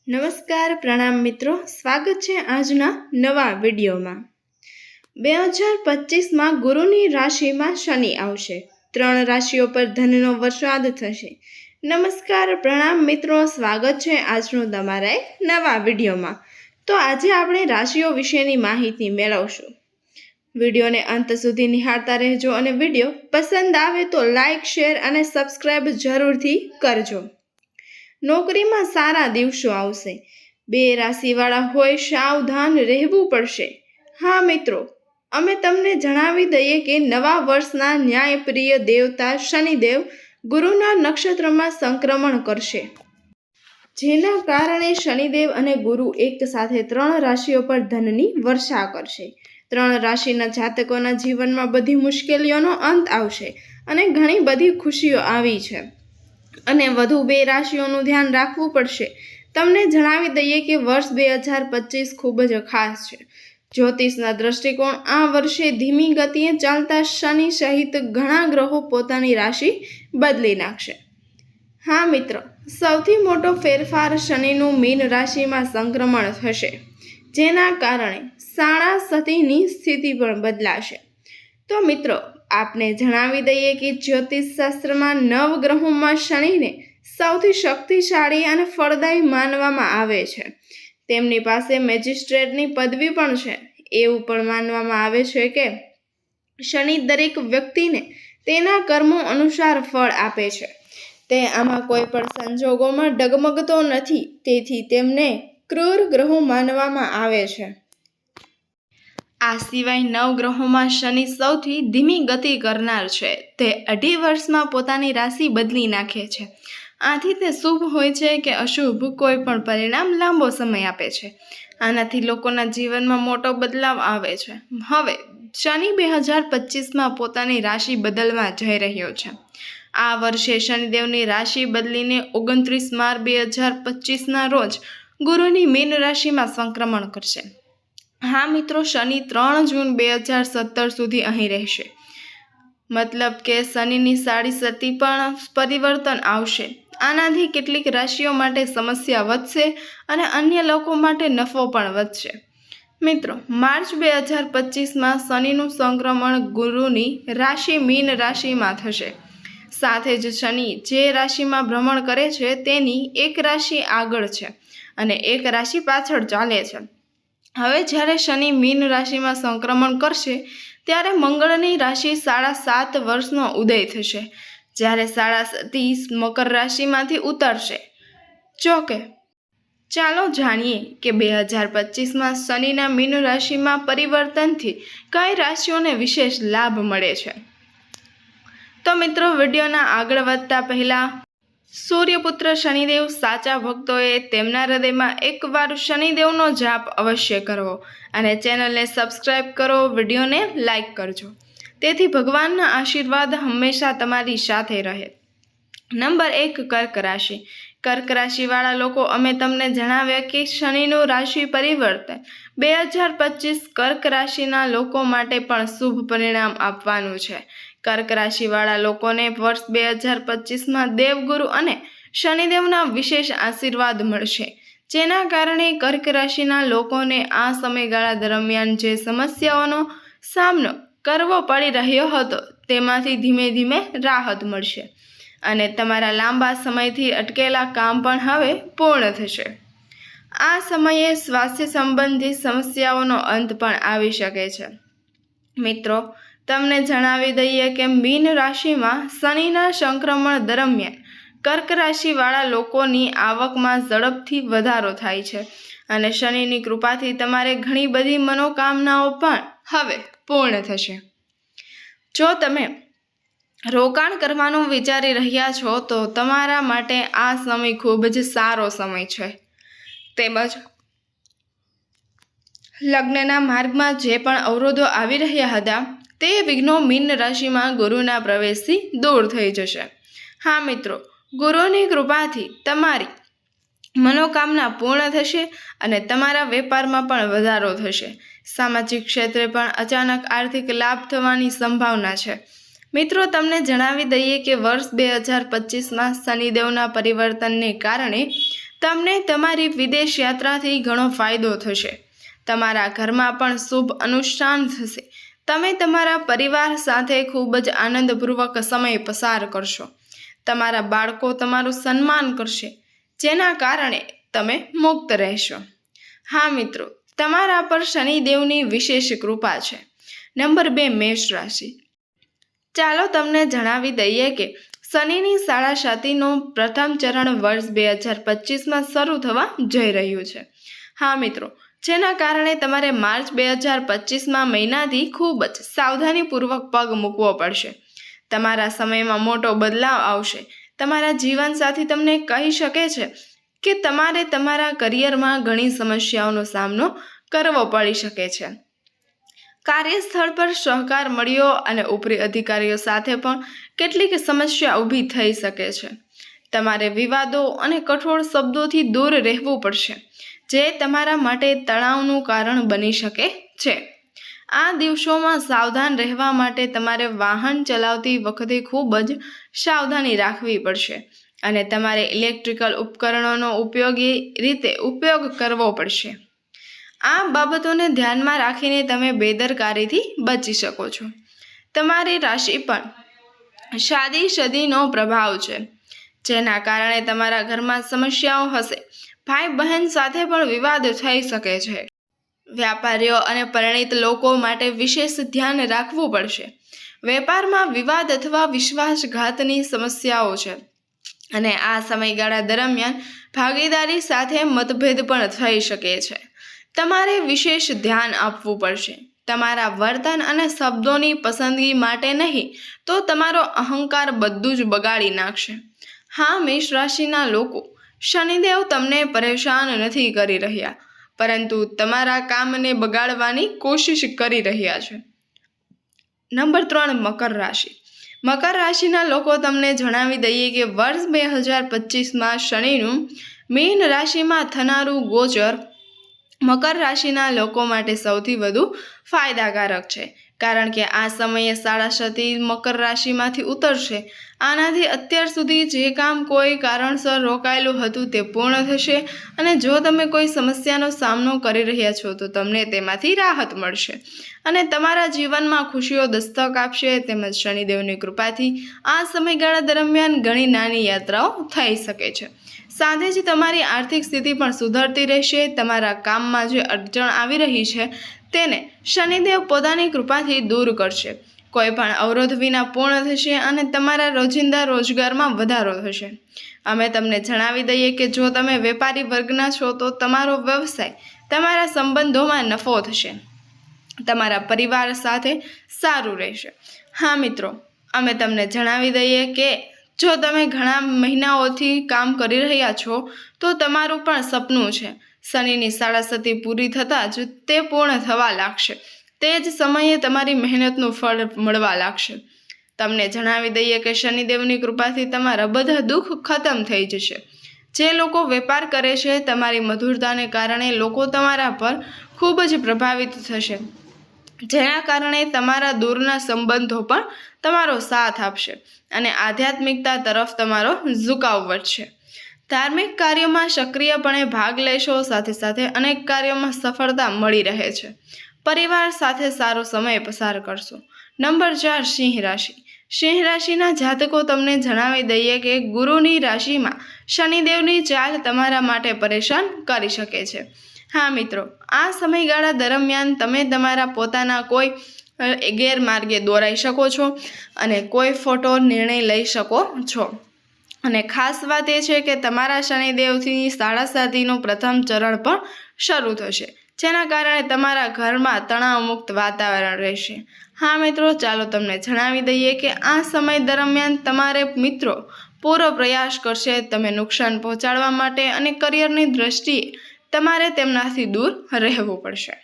નમસ્કાર પ્રણામ મિત્રો, સ્વાગત છે આજના નવા વિડીયોમાં। 2025માં ગુરુની રાશિમાં શનિ આવશે। 3 રાશિઓ પર ધનનો વરસાદ થશે। નમસ્કાર પ્રણામ મિત્રો, સ્વાગત છે આજનું તમારા એક નવા વિડીયોમાં। તો આજે આપણે રાશિઓ વિશેની માહિતી મેળવશું। વિડીયોને અંત સુધી નિહાળતા રહેજો અને વિડીયો પસંદ આવે તો લાઇક, શેર અને સબસ્ક્રાઇબ જરૂરથી કરજો। નોકરીમાં સારા દિવસો આવશે। 2 રાશિવાળા હોય સાવધાન રહેવું પડશે। હા મિત્રો, અમે તમને જણાવી દઈએ કે નવા વર્ષના ન્યાયપ્રિય દેવતા શનિદેવ ગુરુના નક્ષત્રમાં સંક્રમણ કરશે, જેના કારણે શનિદેવ અને ગુરુ એક સાથે 3 રાશિઓ પર ધનની વર્ષા કરશે। 3 રાશિના જાતકોના જીવનમાં બધી મુશ્કેલીઓનો અંત આવશે અને ઘણી બધી ખુશીઓ આવી છે અને વધુ 2 રાશિઓનું ધ્યાન રાખવું પડશે। તમને જણાવી દઈએ કે વર્ષ 2025 ખૂબ જ ખાસ છે। જ્યોતિષના દ્રષ્ટિકોણ આ વર્ષે ધીમી ગતિએ ચાલતા શનિ સહિત ઘણા ગ્રહો પોતાની રાશિ બદલી નાખશે। હા મિત્રો, સૌથી મોટો ફેરફાર શનિનું મીન રાશિમાં સંક્રમણ થશે, જેના કારણે સાડા સતીની સ્થિતિ પણ બદલાશે। તો મિત્રો, આપને જણાવી દઈએ કે જ્યોતિષ શાસ્ત્રમાં 9 ગ્રહોમાં શનિને સૌથી શક્તિશાળી અને ફળદાયી માનવામાં આવે છે। તેમની પાસે મેજિસ્ટ્રેટની પદવી પણ છે। એવું પણ માનવામાં આવે છે કે શનિ દરેક વ્યક્તિને તેના કર્મો અનુસાર ફળ આપે છે। તે આમાં કોઈ પણ સંજોગોમાં ડગમગતો નથી, તેથી તેમને ક્રૂર ગ્રહો માનવામાં આવે છે। આ સિવાય 9 ગ્રહોમાં શનિ સૌથી ધીમી ગતિ કરનાર છે। તે 2.5 વર્ષમાં પોતાની રાશિ બદલી નાખે છે। આથી તે શુભ હોય છે કે અશુભ, કોઈ પણ પરિણામ લાંબો સમય આપે છે। આનાથી લોકોના જીવનમાં મોટો બદલાવ આવે છે। હવે શનિ 2025માં પોતાની રાશિ બદલવા જઈ રહ્યો છે। આ વર્ષે શનિદેવની રાશિ બદલીને 29 માર્ચ 2025ના રોજ ગુરુની મીન રાશિમાં સંક્રમણ કરશે। હા મિત્રો, શનિ 3 જૂન 2017 સુધી અહીં રહેશે। મતલબ કે શનિની સાડી સતી પણ પરિવર્તન આવશે। આનાથી કેટલીક રાશિઓ માટે સમસ્યા વધશે અને અન્ય લોકો માટે નફો પણ વધશે। મિત્રો, માર્ચ 2025માં શનિનું સંક્રમણ ગુરુની રાશિ મીન રાશિમાં થશે। સાથે જ શનિ જે રાશિમાં ભ્રમણ કરે છે તેની એક રાશિ આગળ છે અને એક રાશિ પાછળ ચાલે છે। હવે જ્યારે શનિ મીન રાશિમાં સંક્રમણ કરશે ત્યારે મંગળની રાશિ 7.5 વર્ષનો ઉદય થશે, જ્યારે સાડા સતી મકર રાશિમાંથી ઉતરશે। જોકે ચાલો જાણીએ કે 2025માં શનિના મીન રાશિમાં પરિવર્તનથી કઈ રાશિઓને વિશેષ લાભ મળે છે। તો મિત્રો, વિડીયોના આગળ વધતા પહેલા સૂર્યપુત્ર શનિદેવ સાચા ભક્તોએ તેમના હૃદયમાં એકવાર શનિદેવનો જાપ અવશ્ય કરવો અને ચેનલને સબસ્ક્રાઇબ કરો, વિડીયોને લાઇક કરજો, તેથી ભગવાનના આશીર્વાદ હંમેશા તમારી સાથે રહે। નંબર 1, કર્ક રાશિ। કર્ક રાશિવાળા લોકો, અમે તમને જણાવ્યા કે શનિનું રાશિ પરિવર્તન 2025 કર્ક રાશિના લોકો માટે પણ શુભ પરિણામ આપવાનું છે। કર્ક રાશિવાળા લોકોને વર્ષ 2025માં દેવગુરુ અને શનિદેવના વિશેષ આશીર્વાદ મળશે, જેના કારણે કર્ક રાશિના લોકોને આ સમયગાળા દરમિયાન જે સમસ્યાઓનો સામનો કરવો પડી રહ્યો હતો તેમાંથી ધીમે ધીમે રાહત મળશે અને તમારા લાંબા સમયથી અટકેલા કામ પણ હવે પૂર્ણ થશે। આ સમયે સ્વાસ્થ્ય સંબંધી સમસ્યાઓનો અંત પણ આવી શકે છે। મિત્રો, તમને જણાવી દઈએ કે મીન રાશિમાં શનિના સંક્રમણ દરમિયાન કર્ક રાશિવાળા લોકોની આવકમાં ઝડપથી વધારો થાય છે અને શનિની કૃપાથી તમારે ઘણી બધી મનોકામનાઓ પણ હવે પૂર્ણ થશે। જો તમે રોકાણ કરવાનું વિચારી રહ્યા છો તો તમારા માટે આ સમય ખૂબ જ સારો સમય છે। તેમજ લગ્નના માર્ગમાં જે પણ અવરોધો આવી રહ્યા હતા તે વિઘ્નો મીન રાશિમાં ગુરુના પ્રવેશથી દૂર થઈ જશે। હા મિત્રો, ગુરુની કૃપાથી તમારી મનોકામના પૂર્ણ થશે અને તમારા વેપારમાં પણ વધારો થશે। સામાજિક ક્ષેત્રે પણ અચાનક આર્થિક લાભ થવાની સંભાવના છે। મિત્રો, તમને જણાવી દઈએ કે વર્ષ 2025માં શનિદેવના પરિવર્તનને કારણે તમને તમારી વિદેશ યાત્રાથી ઘણો ફાયદો થશે. તમારા ઘરમાં પણ શુભ અનુષ્ઠાન થશે. તમે તમારા પરિવાર સાથે ખૂબ જ આનંદપૂર્વક સમય પસાર કરશો. તમારા બાળકો તમારું સન્માન કરશે, જેના કારણે તમે મુક્ત રહેશો. હા મિત્રો, તમારા પર શનિદેવની વિશેષ કૃપા છે. નંબર 2, મેષ રાશિ. ચાલો તમને જણાવી દઈએ કે શનિની સાડાસાતીનું પ્રથમ ચરણ વર્ષ 2025માં શરૂ થવા જઈ રહ્યું છે. હા મિત્રો, જેના કારણે તમારે માર્ચ 2025માં મહિનાથી ખૂબ જ સાવધાનીપૂર્વક પગ મૂકવો પડશે. તમારા સમયમાં મોટો બદલાવ આવશે. તમારા જીવનસાથી તમને કહી શકે છે કે તમારે તમારા કરિયરમાં ઘણી સમસ્યાઓનો સામનો કરવો પડી શકે છે. કાર્યસ્થળ પર સહકાર મળ્યો અને ઉપરી અધિકારીઓ સાથે પણ કેટલીક સમસ્યા ઊભી થઈ શકે છે. તમારે વિવાદો અને કઠોર શબ્દોથી દૂર રહેવું પડશે, જે તમારા માટે તણાવનું કારણ બની શકે છે. આ દિવસોમાં સાવધાન રહેવા માટે તમારે વાહન ચલાવતી વખતે ખૂબ જ સાવધાની રાખવી પડશે અને તમારે ઇલેક્ટ્રિકલ ઉપકરણોનો ઉપયોગી રીતે ઉપયોગ કરવો પડશે. આ બાબતોને ધ્યાનમાં રાખીને તમે બેદરકારીથી બચી શકો છો. તમારી રાશિ પર સાદી સદીનો પ્રભાવ છે, જેના કારણે તમારા ઘરમાં સમસ્યાઓ હશે. ભાઈ બહેન સાથે પણ વિવાદ થઈ શકે છે. વ્યાપારીઓ અને પરિણીત લોકો માટે વિશેષ ધ્યાન રાખવું પડશે. વેપારમાં વિવાદ અથવા વિશ્વાસઘાતની સમસ્યાઓ છે અને આ સમયગાળા દરમિયાન ભાગીદારી સાથે મતભેદ પણ થઈ શકે છે. તમારે વિશેષ ધ્યાન આપવું પડશે. તમારા વર્તન અને શબ્દોની પસંદગી માટે નહીં તો તમારો અહંકાર બધું જ બગાડી નાખશે. હા, મેષ રાશિના લોકો, શનિદેવ તમને પરેશાન નથી કરી રહ્યા, પરંતુ તમારા કામને બગાડવાની કોશિશ કરી રહ્યા છે. નંબર 3, મકર રાશિ. મકર રાશિના લોકો, તમને જણાવી દઈએ કે વર્ષ 2025માં શનિનું મીન રાશિમાં થનારું ગોચર મકર રાશિના લોકો માટે સૌથી વધુ ફાયદાકારક છે, કારણ કે આ સમયે સાડાસાતી મકર રાશિમાંથી ઉતરશે. આનાથી અત્યાર સુધી જે કામ કોઈ કારણસર રોકાયેલું હતું તે પૂર્ણ થશે અને જો તમે કોઈ સમસ્યાનો સામનો કરી રહ્યા છો તો તમને તેમાંથી રાહત મળશે અને તમારા જીવનમાં ખુશીઓ દસ્તક આપશે. તેમજ શનિદેવની કૃપાથી આ સમયગાળા દરમિયાન ઘણી નાની યાત્રાઓ થઈ શકે છે. સાથે જ તમારી આર્થિક સ્થિતિ પણ સુધરતી રહેશે. તમારા કામમાં જે અડચણ આવી રહી છે તેને શનિદેવ પોતાની કૃપાથી દૂર કરશે. કોઈ પણ અવરોધ વિના પૂર્ણ થશે અને તમારા રોજિંદા રોજગારમાં વધારો થશે. અમે તમને જણાવી દઈએ કે જો તમે વેપારી વર્ગના છો તો તમારો વ્યવસાય તમારા સંબંધોમાં નફો થશે. તમારા પરિવાર સાથે સારું રહેશે. હા મિત્રો, અમે તમને જણાવી દઈએ કે જો તમે ઘણા મહિનાઓથી કામ કરી રહ્યા છો તો તમારું પણ સપનું છે. શનિની સાડાસાતી પૂરી થતાં જ તે પૂર્ણ થવા લાગશે. તે જ સમયે તમારી મહેનતનું ફળ મળવા લાગશે. તમને જણાવી દઈએ કે શનિદેવની કૃપાથી તમારા બધા દુઃખ ખતમ થઈ જશે. જે લોકો વેપાર કરે છે, તમારી મધુરતાને કારણે લોકો તમારા પર ખૂબ જ પ્રભાવિત થશે, જેના કારણે તમારા દૂરના સંબંધો પણ તમારો સાથ આપશે અને આધ્યાત્મિકતા તરફ તમારો ઝુકાવ વધશે. ધાર્મિક કાર્યોમાં સક્રિયપણે ભાગ લેશો. સાથે સાથે અનેક કાર્યોમાં સફળતા મળી રહે છે. પરિવાર સાથે સારો સમય પસાર કરશો. નંબર 4, સિંહ રાશિ. સિંહ રાશિના જાતકો, તમને જણાવી દઈએ કે ગુરુની રાશિમાં શનિદેવની ચાલ તમારા માટે પરેશાન કરી શકે છે. હા મિત્રો, આ સમયગાળા દરમિયાન તમે તમારા પોતાના કોઈ ગેરમાર્ગે દોરાઈ શકો છો અને કોઈ ખોટો નિર્ણય લઈ શકો છો. અને ખાસ વાત એ છે કે તમારા શનિદેવથી સાડાસાતીનું પ્રથમ ચરણ પણ શરૂ થશે, જેના કારણે તમારા ઘરમાં તણાવમુક્ત વાતાવરણ રહેશે. હા મિત્રો, ચાલો તમને જણાવી દઈએ કે આ સમય દરમિયાન તમારે મિત્રો પૂરો પ્રયાસ કરશે તમે નુકસાન પહોંચાડવા માટે અને કરિયરની દ્રષ્ટિએ તમારે તેમનાથી દૂર રહેવું પડશે,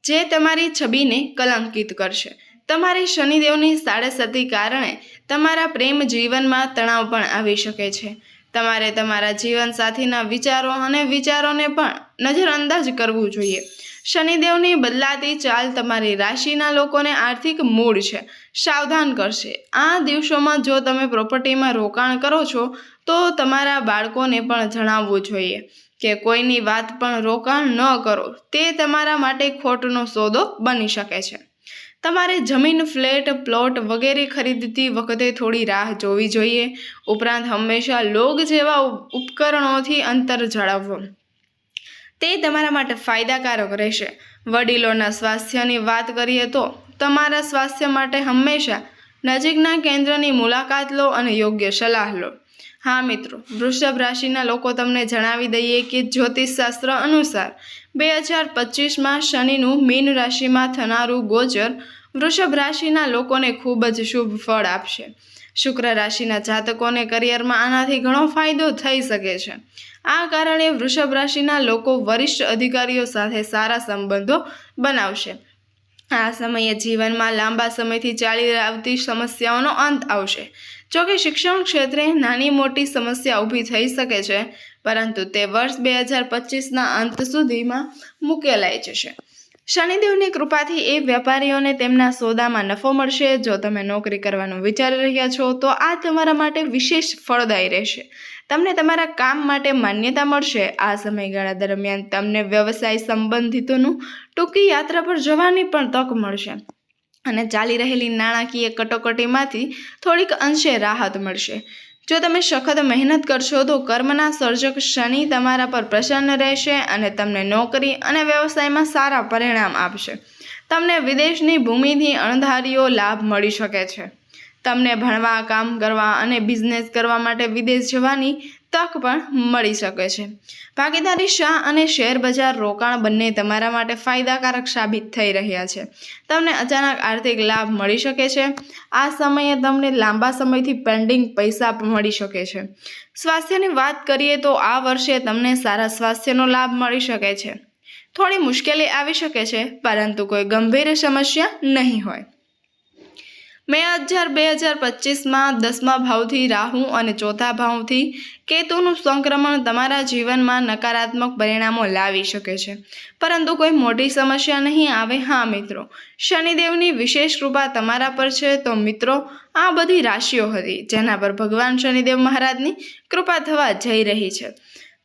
જે તમારી છબીને કલંકિત કરશે. તમારી શનિદેવની સાડાસાતી કારણે તમારા પ્રેમ જીવનમાં તણાવ પણ આવી શકે છે. તમારે તમારા જીવનસાથીના વિચારો અને વિચારોને પણ નજરઅંદાજ કરવું જોઈએ. શનિદેવની બદલાતી ચાલ તમારી રાશિના લોકોને આર્થિક મૂડ છે સાવધાન કરશે। આ દિવસોમાં જો તમે પ્રોપર્ટીમાં રોકાણ કરો છો તો તમારા બાળકોને પણ જણાવવું જોઈએ કે કોઈની વાત પણ રોકાણ ન કરો, તે તમારા માટે ખોટનો સોદો બની શકે છે। તમારે જમીન, ફ્લેટ, પ્લોટ વગેરે ખરીદતી વખતે થોડી રાહ જોવી જોઈએ। ઉપરાંત હંમેશા લોગ જેવા ઉપકરણોથી અંતર જાળવવું, તે તમારા માટે ફાયદાકારક રહેશે। વડીલોના સ્વાસ્થ્યની વાત કરીએ તો તમારા સ્વાસ્થ્ય માટે હંમેશા નજીકના કેન્દ્રની મુલાકાત લો અને યોગ્ય સલાહ લો। હા મિત્રો, વૃષભ રાશિના લોકો તમને જણાવી દઈએ કે જ્યોતિષશાસ્ત્ર અનુસાર 2025માં શનિનું મીન રાશિમાં થનારું ગોચર વૃષભ રાશિના લોકોને ખૂબ જ શુભ ફળ આપશે। શુક્ર રાશિના જાતકોને કરિયરમાં આનાથી ઘણો ફાયદો થઈ શકે છે। આ કારણે વૃષભ રાશિના લોકો વરિષ્ઠ અધિકારીઓ સાથે સારા સંબંધો બનાવશે। આ સમયે જીવનમાં લાંબા સમયથી ચાલી આવતી સમસ્યાઓનો અંત આવશે। જોકે શિક્ષણ ક્ષેત્રે નાની મોટી સમસ્યા ઊભી થઈ શકે છે, પરંતુ તે વર્ષ 2025ના અંત સુધીમાં મુકેલાઈ જશે। શનિદેવની કૃપાથી એ વેપારીઓને તેમના સોદામાં નફો મળશે। જો તમે નોકરી કરવાનું વિચારી રહ્યા છો તો આ તમારા માટે વિશેષ ફળદાયી રહેશે। તમને તમારા કામ માટે માન્યતા મળશે। આ સમયગાળા દરમિયાન તમને વ્યવસાય સંબંધિતોનું ટૂંકી યાત્રા પર જવાની પણ તક મળશે અને ચાલી રહેલી નાણાકીય કટોકટીમાંથી થોડીક અંશે રાહત મળશે। જો તમે સખત મહેનત કરશો તો કર્મના સર્જક શનિ તમારા પર પ્રસન્ન રહેશે અને તમને નોકરી અને વ્યવસાયમાં સારા પરિણામ આપશે। તમને વિદેશની ભૂમિથી અણધાર્યો લાભ મળી શકે છે। તમને ભણવા, કામ કરવા અને બિઝનેસ કરવા માટે વિદેશ જવાની તક પણ મળી શકે છે। ભાગીદારી અને શેર બજાર રોકાણ બંને તમારા માટે ફાયદાકારક સાબિત થઈ રહ્યા છે। તમને અચાનક આર્થિક લાભ મળી શકે છે। આ સમયે તમને લાંબા સમયથી પેન્ડિંગ પૈસા મળી શકે છે। સ્વાસ્થ્યની વાત કરીએ તો આ વર્ષે તમને સારા સ્વાસ્થ્યનો લાભ મળી શકે છે। થોડી મુશ્કેલી આવી શકે છે, પરંતુ કોઈ ગંભીર સમસ્યા નહીં હોય। મે 2025માં 10મા ભાવથી રાહુ અને ચોથા ભાવથી કેતુનું સંક્રમણ તમારા જીવનમાં નકારાત્મક પરિણામો લાવી શકે છે, પરંતુ કોઈ મોટી સમસ્યા નહીં આવે। હા મિત્રો, શનિદેવની વિશેષ કૃપા તમારા પર છે। તો મિત્રો, આ બધી રાશિઓ હતી જેના પર ભગવાન શનિદેવ મહારાજની કૃપા થવા જઈ રહી છે।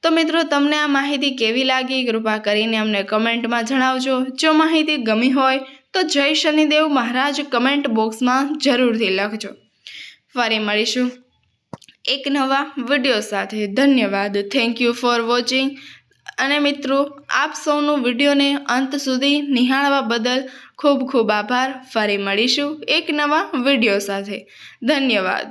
તો મિત્રો, તમને આ માહિતી કેવી લાગી કૃપા કરીને અમને કમેન્ટમાં જણાવજો। જો માહિતી ગમી હોય તો જય શનિદેવ મહારાજ કમેન્ટ બોક્સમાં જરૂરથી લખજો। ફરી મળીશું એક નવા વિડીયો સાથે। ધન્યવાદ। Thank you for watching. અને મિત્રો, આપ સૌનું વિડીયોને અંત સુધી નિહાળવા બદલ ખૂબ ખૂબ આભાર। ફરી મળીશું એક નવા વિડીયો સાથે। ધન્યવાદ।